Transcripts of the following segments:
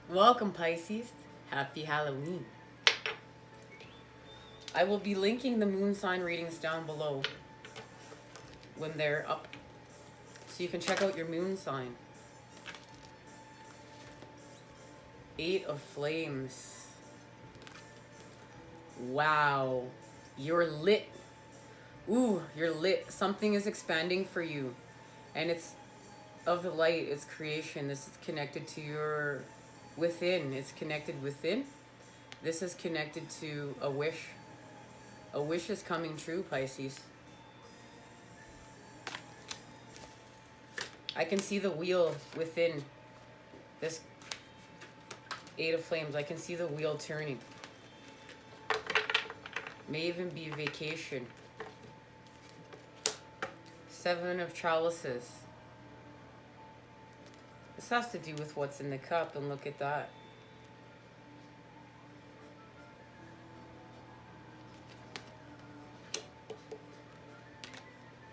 Welcome, Pisces. Happy Halloween. I will be linking the moon sign readings down below when they're up, so you can check out your moon sign. Eight of Flames. Wow. You're lit. Ooh, you're lit. Something is expanding for you. And it's of the light. It's creation. This is connected to your within. It's connected within. This is connected to a wish. A wish is coming true, Pisces. I can see the wheel within this Eight of Flames. I can see the wheel turning. May even be vacation. Seven of Chalices. This has to do with what's in the cup, and look at that.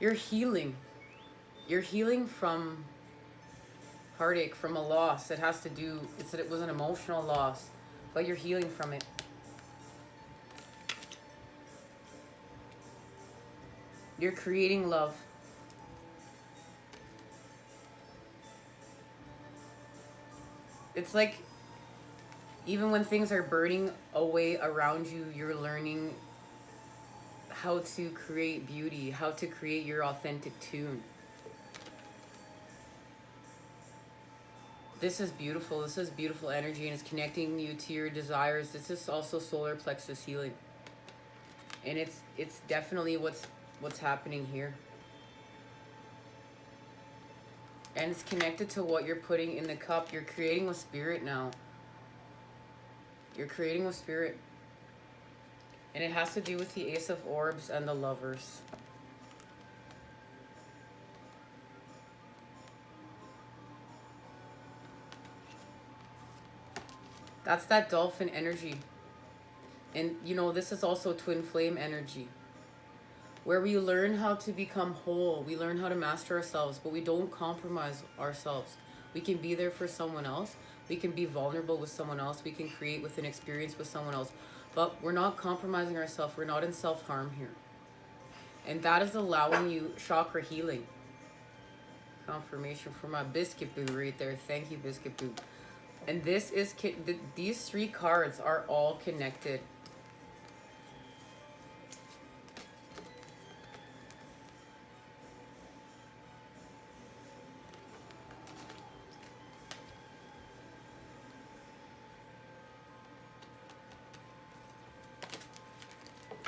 You're healing. You're healing from heartache, from a loss. It has to do, it was an emotional loss, but you're healing from it. You're creating love. It's like, even when things are burning away around you, you're learning how to create beauty, how to create your authentic tune. This is beautiful. This is beautiful energy, and it's connecting you to your desires. This is also solar plexus healing. And it's definitely what's happening here. And it's connected to what you're putting in the cup. You're creating with spirit now. You're creating with spirit. And it has to do with the Ace of Orbs and the Lovers. That's that dolphin energy. And you know, this is also twin flame energy, where we learn how to become whole. We learn how to master ourselves, but we don't compromise ourselves. We can be there for someone else. We can be vulnerable with someone else. We can create with an experience with someone else. But we're not compromising ourselves. We're not in self-harm here. And that is allowing you chakra healing. Confirmation for my Biscuit Boo right there. Thank you, Biscuit Boo. And this is, these three cards are all connected.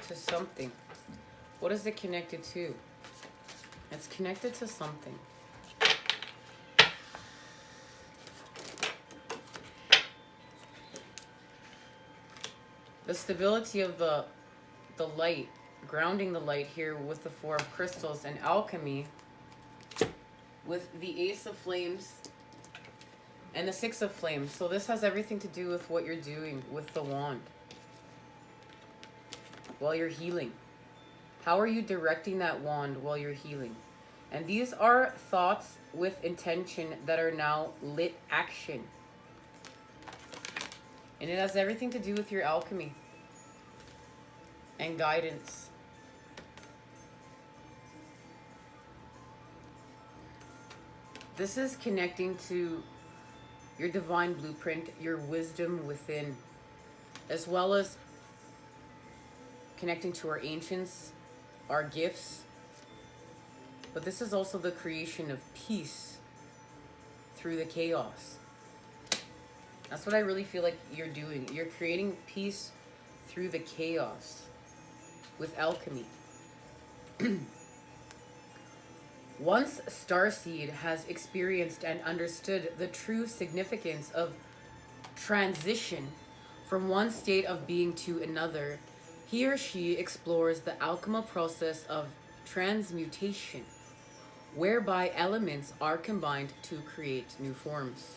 To something. What is it connected to? It's connected to something. The stability of the light, grounding the light here with the Four of Crystals and alchemy, with the Ace of Flames and the Six of Flames. So this has everything to do with what you're doing with the wand while you're healing. How are you directing that wand while you're healing? And these are thoughts with intention that are now lit action. And it has everything to do with your alchemy and guidance. This is connecting to your divine blueprint, your wisdom within, as well as connecting to our ancients, our gifts. But this is also the creation of peace through the chaos. That's what I really feel like you're doing. You're creating peace through the chaos with alchemy. Once Starseed has experienced and understood the true significance of transition from one state of being to another, he or she explores the alchemical process of transmutation, whereby elements are combined to create new forms.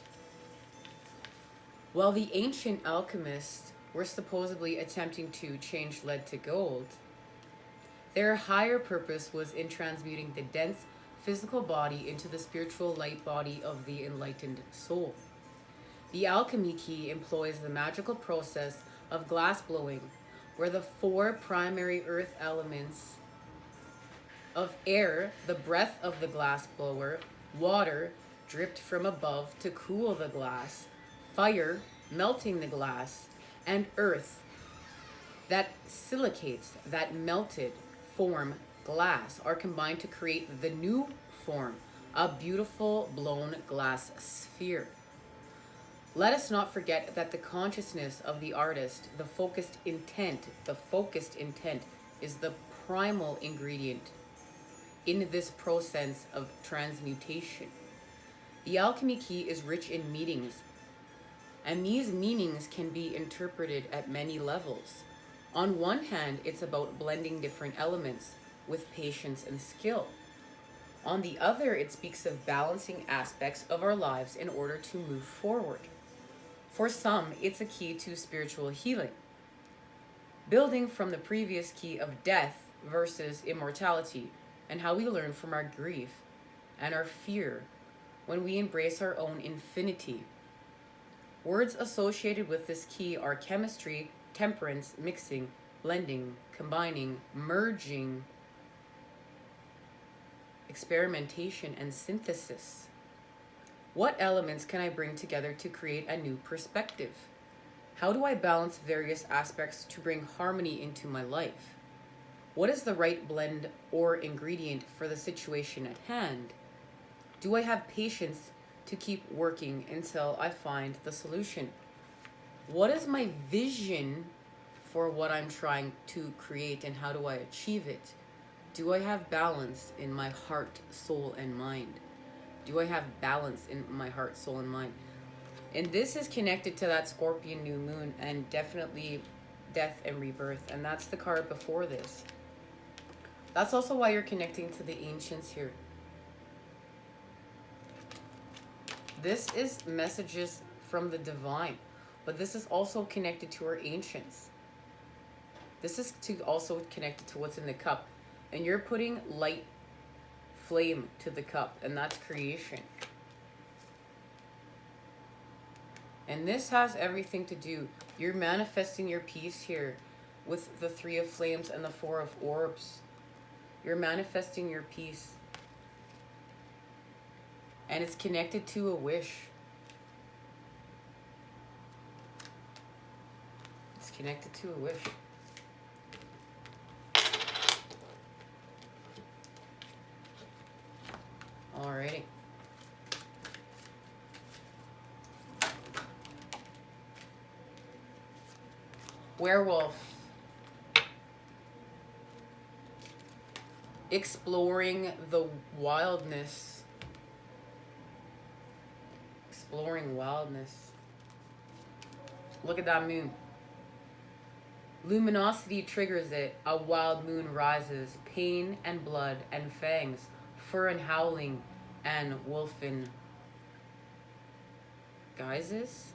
While the ancient alchemists were supposedly attempting to change lead to gold, their higher purpose was in transmuting the dense physical body into the spiritual light body of the enlightened soul. The alchemy key employs the magical process of glass blowing, where the four primary earth elements of air, the breath of the glass blower, water, dripped from above to cool the glass, fire, melting the glass, and earth, that silicates, that melted form glass, are combined to create the new form, a beautiful blown glass sphere. Let us not forget that the consciousness of the artist, the focused intent is the primal ingredient in this process of transmutation. The alchemy key is rich in meanings, and these meanings can be interpreted at many levels. On one hand, it's about blending different elements with patience and skill. On the other, it speaks of balancing aspects of our lives in order to move forward. For some, it's a key to spiritual healing, building from the previous key of death versus immortality, and how we learn from our grief and our fear when we embrace our own infinity. Words associated with this key are chemistry, temperance, mixing, blending, combining, merging, experimentation, and synthesis. What elements can I bring together to create a new perspective? How do I balance various aspects to bring harmony into my life? What is the right blend or ingredient for the situation at hand? Do I have patience to keep working until I find the solution? What is my vision for what I'm trying to create, and how do I achieve it? Do I have balance in my heart, soul, and mind? Do I have balance in my heart, soul, and mind? And this is connected to that Scorpion new moon, and definitely death and rebirth. And that's the card before this. That's also why you're connecting to the ancients here. This is messages from the divine, but this is also connected to our ancients. This is also connected to what's in the cup. And you're putting light flame to the cup, and that's creation. And this has everything to do. You're manifesting your peace here with the Three of Flames and the Four of Orbs. You're manifesting your peace. And it's connected to a wish. It's connected to a wish. Alrighty. Werewolf. Exploring the wildness. Exploring wildness. Look at that moon. Luminosity triggers it. A wild moon rises. Pain and blood and fangs. Fur and howling and wolfen guises.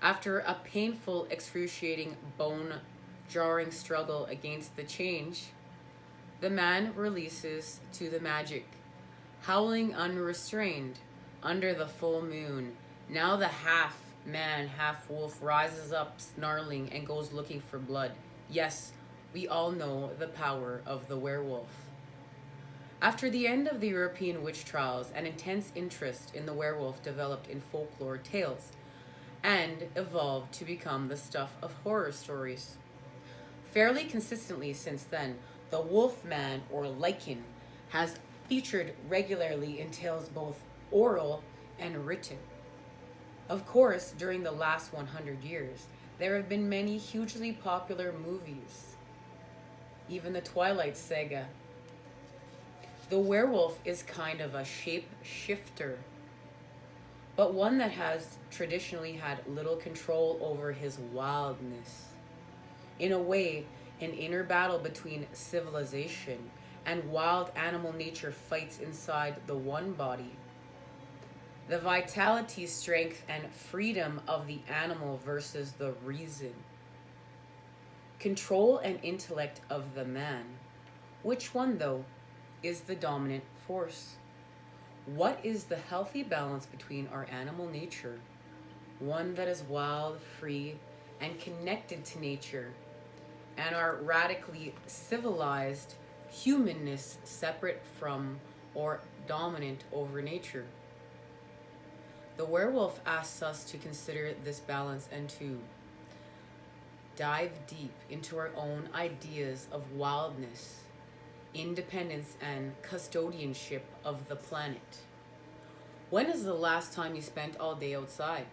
After a painful, excruciating, bone-jarring struggle against the change, the man releases to the magic, howling unrestrained under the full moon. Now the half-man, half-wolf rises up, snarling, and goes looking for blood. Yes, we all know the power of the werewolf. After the end of the European witch trials, an intense interest in the werewolf developed in folklore tales and evolved to become the stuff of horror stories. Fairly consistently since then, the wolfman or lichen has featured regularly in tales both oral and written. Of course, during the last 100 years, there have been many hugely popular movies, even the Twilight Saga. The werewolf is kind of a shape-shifter, but one that has traditionally had little control over his wildness. In a way, an inner battle between civilization and wild animal nature fights inside the one body. The vitality, strength, and freedom of the animal versus the reason. Control and intellect of the man. Which one, though, is the dominant force? What is the healthy balance between our animal nature, one that is wild, free, and connected to nature, and our radically civilized humanness separate from or dominant over nature. The werewolf asks us to consider this balance and to dive deep into our own ideas of wildness, independence, and custodianship of the planet. When is the last time you spent all day outside?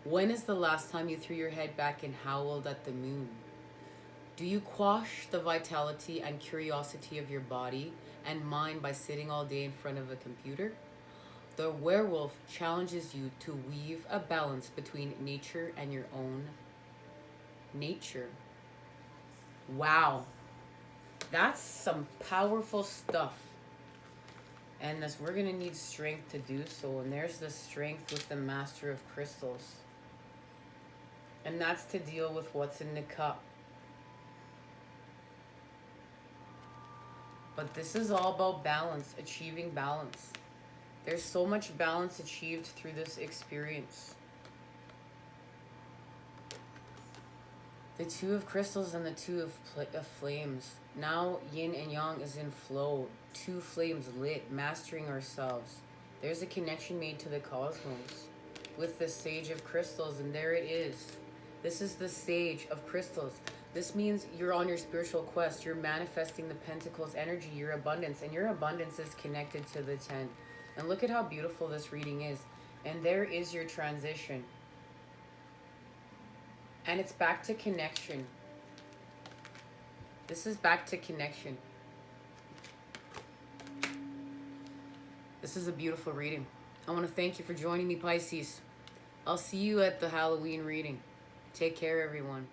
When is the last time you threw your head back and howled at the moon? Do you quash the vitality and curiosity of your body and mind by sitting all day in front of a computer? The werewolf challenges you to weave a balance between nature and your own nature. Wow. That's some powerful stuff. And this, we're going to need strength to do so. And there's the strength with the Master of Crystals. And that's to deal with what's in the cup. But this is all about balance, achieving balance. There's so much balance achieved through this experience. The Two of Crystals and the Two of Flames. Now yin and yang is in flow. Two flames lit, mastering ourselves. There's a connection made to the cosmos with the Sage of Crystals, and there it is. This is the Sage of Crystals. This means you're on your spiritual quest. You're manifesting the Pentacles energy, your abundance, and your abundance is connected to the 10. And look at how beautiful this reading is. And there is your transition. And it's back to connection. This is back to connection. This is a beautiful reading. I want to thank you for joining me, Pisces. I'll see you at the Halloween reading. Take care, everyone.